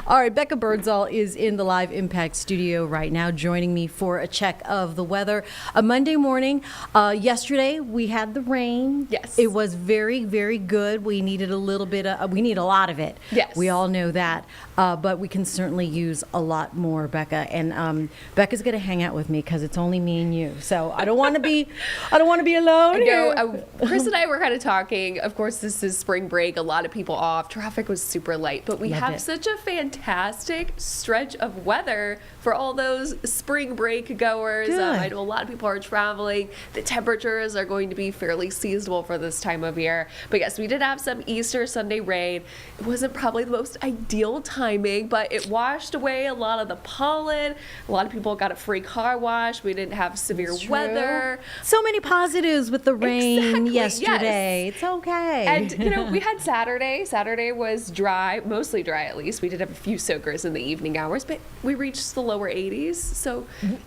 All right, Bekah Birdsall is in the Live Impact studio right now, joining me for a check of the weather. A Monday morning. Yesterday we had the rain. Yes. It was very, very good. We needed a little bit of, we need a lot of it. Yes. We all know that. But we can certainly use a lot more, Bekah. And Becca's going to hang out with me because it's only me and you. So I don't want to be alone here. No, Chris and I were kind of talking. Of course, this is spring break. A lot of people off. Traffic was super light, but we Loved have it. such a fantastic stretch of weather for all those spring break goers. Good. I know a lot of people are traveling. The temperatures are going to be fairly seasonable for this time of year. But yes, we did have some Easter Sunday rain. It wasn't probably the most ideal timing, but it washed away a lot of the pollen. A lot of people got a free car wash. We didn't have severe True. weather. So many positives with the rain Exactly, yesterday. yes. It's okay. And, we had Saturday. Saturday was dry, mostly dry at least. We did have a few soakers in the evening hours, but we reached the lower 80s. So,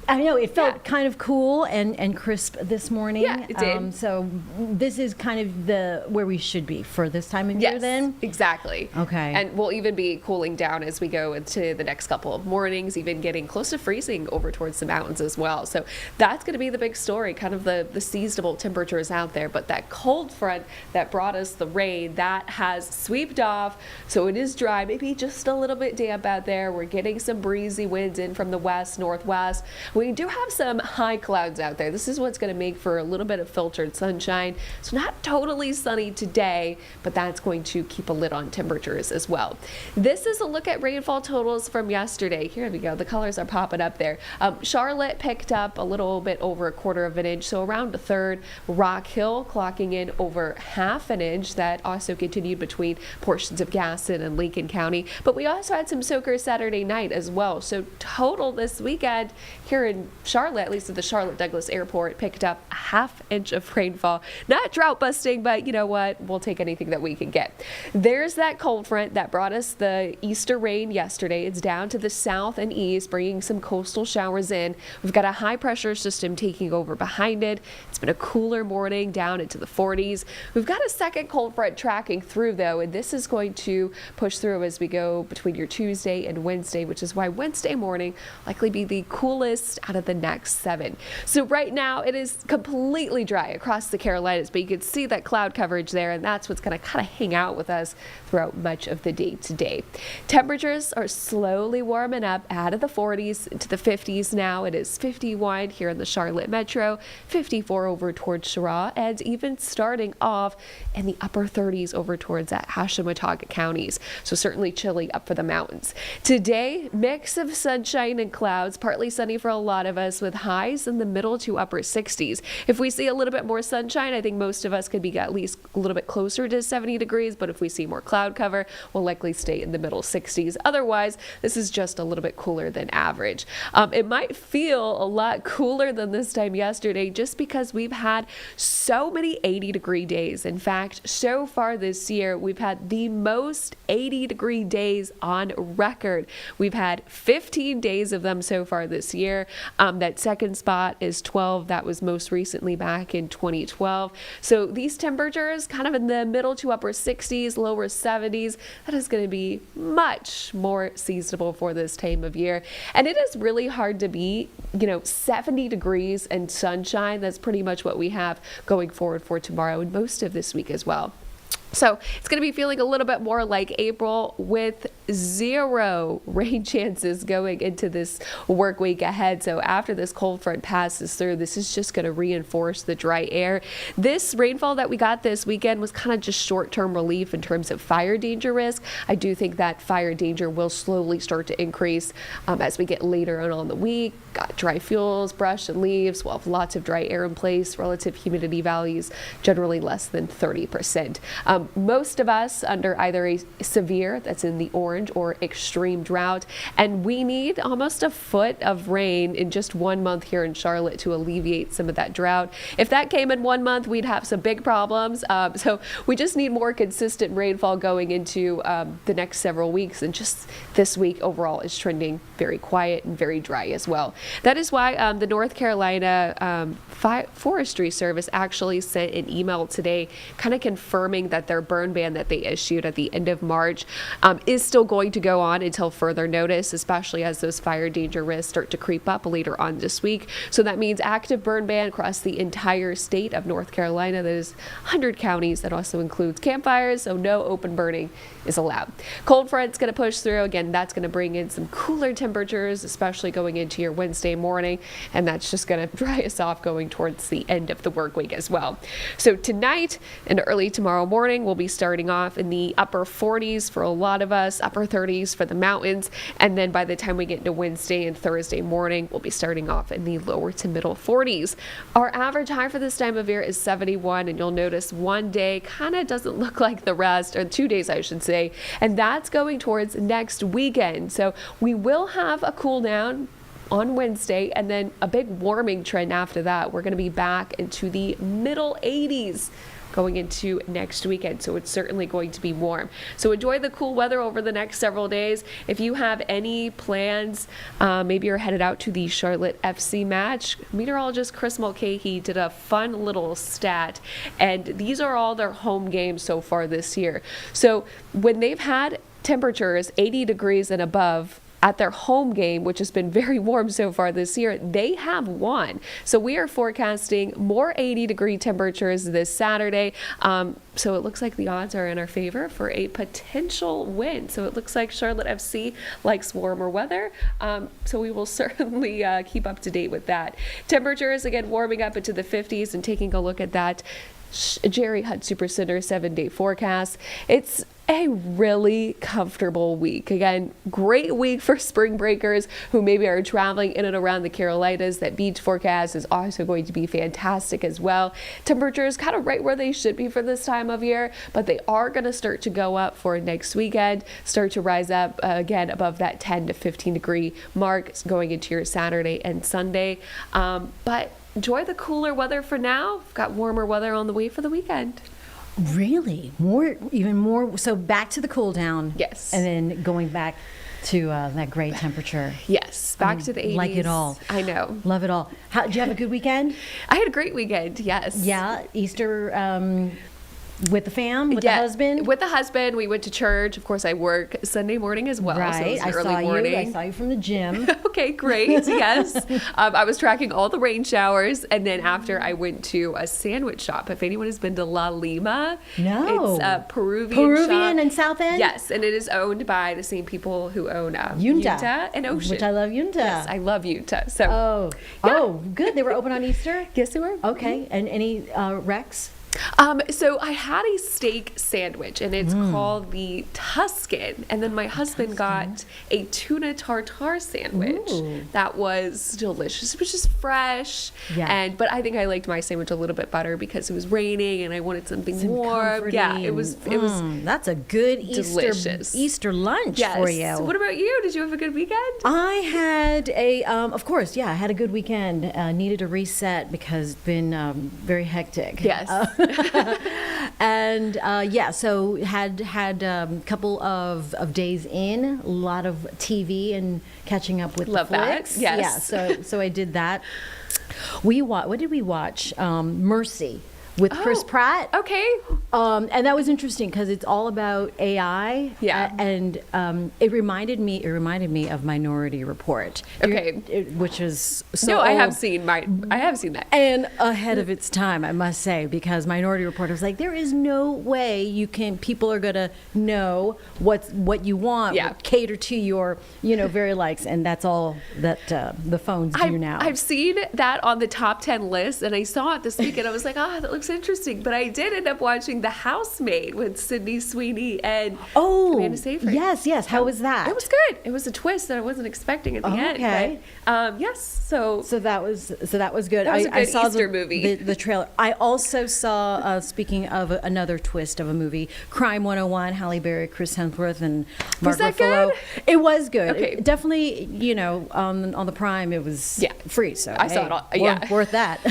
I know it felt kind of cool and crisp this morning. Yeah, it did. So this is kind of where we should be for this time of year yes, then? exactly. Okay. And we'll even be cooling down as we go into the next couple of mornings, even getting close to freezing over towards the mountains as well. So that's going to be the big story, kind of the seasonable temperatures out there. But that cold front that brought us the rain, that has swept off. So it is dry, maybe just a little bit damp out there. We're getting some breezy winds in from the west, northwest. We do have some high clouds out there. This is what's going to make for a little bit of filtered sunshine. It's not totally sunny today, but that's going to keep a lid on temperatures as well. This is a look at rainfall totals from yesterday. Here we go. The colors are popping up there. Charlotte picked up a little bit over 1/4 of an inch, so around 1/3. Rock Hill clocking in over 1/2 an inch. That also continued between portions of Gaston and Lincoln County. But we also had some soakers Saturday night as well. So total this weekend here in Charlotte, at least at the Charlotte Douglas Airport, picked up 1/2 inch of rainfall. Not drought busting, but you know what? We'll take anything that we can get. There's that cold front that brought us the Easter rain yesterday. It's down to the south and east, bringing some coastal showers in. We've got a high pressure system taking over behind it. It's been a cooler morning down into the 40s. We've got a second cold front tracking through though, and this is going to push through as we go between your Tuesday and Wednesday, which is why Wednesday morning likely be the coolest out of the next 7. So right now it is completely dry across the Carolinas, but you can see that cloud coverage there, and that's what's going to kind of hang out with us throughout much of the day today. Temperatures are slowly warming up out of the 40s into the 50s now. It is 51 here in the Charlotte metro, 54 over towards Cheraw, and even starting off in the upper 30s over towards that Ashimataga counties. So certainly chilly up for the mountains. Today, mix of sunshine and clouds, partly sunny for a lot of us with highs in the middle to upper 60s. If we see a little bit more sunshine, I think most of us could be at least a little bit closer to 70 degrees, but if we see more cloud cover, we'll likely stay in the middle 60s. Otherwise, this is just a little bit cooler than average. It might feel a lot cooler than this time yesterday just because we've had so many 80-degree days. In fact, so far this year, we've had the most 80-degree days on record. We've had 15 days of them so far this year. That second spot is 12. That was most recently back in 2012. So these temperatures kind of in the middle to upper 60s, lower 70s, that is going to be much more seasonable for this time of year. And it is really hard to beat, 70 degrees and sunshine. That's pretty much what we have going forward for tomorrow and most of this week as well. So it's going to be feeling a little bit more like April with 0 rain chances going into this work week ahead. So after this cold front passes through, this is just going to reinforce the dry air. This rainfall that we got this weekend was kind of just short-term relief in terms of fire danger risk. I do think that fire danger will slowly start to increase as we get later on the week. Got dry fuels, brush and leaves. We'll have lots of dry air in place. Relative humidity values generally less than 30%. Most of us under either a severe, that's in the orange, or extreme drought, and we need almost a foot of rain in just 1 month here in Charlotte to alleviate some of that drought. If that came in 1 month, we'd have some big problems. So we just need more consistent rainfall going into the next several weeks, and just this week overall is trending very quiet and very dry as well. That is why the North Carolina Forestry Service actually sent an email today kind of confirming that weather burn ban that they issued at the end of March is still going to go on until further notice, especially as those fire danger risks start to creep up later on this week. So that means active burn ban across the entire state of North Carolina. That is 100 counties. That also includes campfires, so no open burning is allowed. Cold front's going to push through. Again, that's going to bring in some cooler temperatures, especially going into your Wednesday morning, and that's just going to dry us off going towards the end of the work week as well. So tonight and early tomorrow morning, we'll be starting off in the upper 40s for a lot of us, upper 30s for the mountains, and then by the time we get into Wednesday and Thursday morning, we'll be starting off in the lower to middle 40s. Our average high for this time of year is 71, and you'll notice one day kind of doesn't look like the rest, or 2 days I should say, and that's going towards next weekend. So we will have a cool down on Wednesday and then a big warming trend after that. We're going to be back into the middle 80s going into next weekend, so it's certainly going to be warm. So enjoy the cool weather over the next several days. If you have any plans, maybe you're headed out to the Charlotte FC match, meteorologist Chris Mulcahy did a fun little stat, and these are all their home games so far this year. So when they've had temperatures 80 degrees and above at their home game, which has been very warm so far this year, they have won. So we are forecasting more 80-degree temperatures this Saturday. So it looks like the odds are in our favor for a potential win. So it looks like Charlotte FC likes warmer weather. So we will certainly keep up to date with that. Temperatures, again, warming up into the 50s, and taking a look at that Jerry Hutt Supercenter 7-day forecast. It's a really comfortable week. Again, great week for spring breakers who maybe are traveling in and around the Carolinas. That beach forecast is also going to be fantastic as well. Temperatures kind of right where they should be for this time of year, but they are going to start to go up for next weekend, start to rise up again above that 10 to 15 degree mark going into your Saturday and Sunday. But enjoy the cooler weather for now. We've got warmer weather on the way for the weekend. Really? Even more? So back to the cool down. Yes. And then going back to that great temperature. Yes, back to the 80s. Like it all. I know. Love it all. Did you have a good weekend? I had a great weekend, yes. Yeah, Easter with the fam, with the husband? With the husband. We went to church. Of course, I work Sunday morning as well. Right. So it was early morning. I saw you from the gym. Okay, great. Yes. I was tracking all the rain showers. And then after, I went to a sandwich shop. If anyone has been to La Lima. No. It's a Peruvian shop. in South End? Yes. And it is owned by the same people who own Yunta and Ocean. Which I love Yunta. Yes, I love Yunta. So, Oh, good. They were open on Easter? Yes, they were. Okay. And any Rex? So I had a steak sandwich, and it's called the Tuscan. And then my husband got a tuna tartare sandwich. Ooh. That was delicious. It was just fresh. Yeah. But I think I liked my sandwich a little bit better because it was raining and I wanted something Some warm. Yeah, it was. That's a good delicious Easter lunch yes. for you. What about you? Did you have a good weekend? I had of course, I had a good weekend. Needed a reset because it's been very hectic. Yes. And so had a couple of days in, a lot of TV and catching up with Love the flicks. that. Yes. Yeah, so I did that. What did we watch? Mercy with Chris Pratt. Okay. And that was interesting because it's all about AI. Yeah. And it reminded me of Minority Report. Okay. Which is so No, I have old. seen that. And ahead of its time, I must say, because Minority Report was like, there is no way people are going to know what you want, cater to your, very likes, and that's all that the phones do now. I've seen that on the top 10 list, and I saw it this week, and I was like, that looks interesting. But I did end up watching The Housemaid with Sydney Sweeney and Amanda Seyfried. Yes. How was that? It was good. It was a twist that I wasn't expecting at the end. Okay. But, yes. So that was good. That was a good I saw Easter movie. The trailer. I also saw, speaking of another twist of a movie, Crime 101, Halle Berry, Chris Hemsworth, and Mark Was that Ruffalo. good? It was good. Okay. Definitely, on the Prime, it was free. So I saw it all. worth that.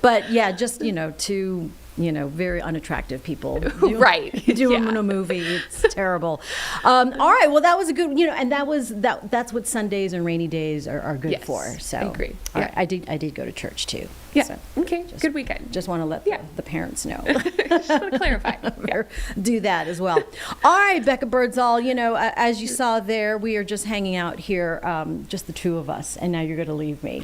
But just to very unattractive people. Right. Doing Yeah. a movie. It's terrible. All right. Well, that was a good, and that's what Sundays and rainy days are good Yes, for. So I agree. all Yeah. right, I did go to church too. Yeah. So Okay. Good weekend. just want to let Yeah. the parents know. Just want to clarify. Yeah. Do that as well. All right, Bekah Birdsall, as you saw there, we are just hanging out here, just the two of us, and now you're going to leave me.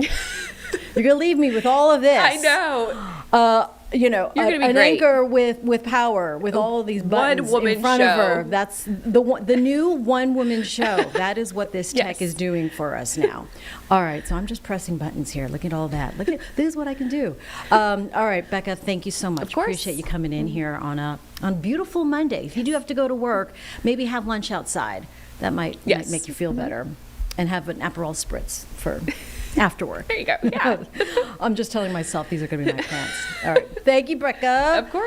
You're going to leave me with all of this. I know. You're gonna be an great. anchor with power, with all of these buttons One-woman in front of her. show. That's the new one-woman show. That is what this tech Yes. is doing for us now. All right, so I'm just pressing buttons here. Look at all that. Look at this is what I can do. All right, Bekah, thank you so much. Of course. Appreciate you coming in here on beautiful Monday. If you do have to go to work, maybe have lunch outside. That might Yes. make you feel better, and have an Aperol spritz for afterward. There you go. Yeah. I'm just telling myself these are going to be my plans. All right. Thank you, Bekah. Of course.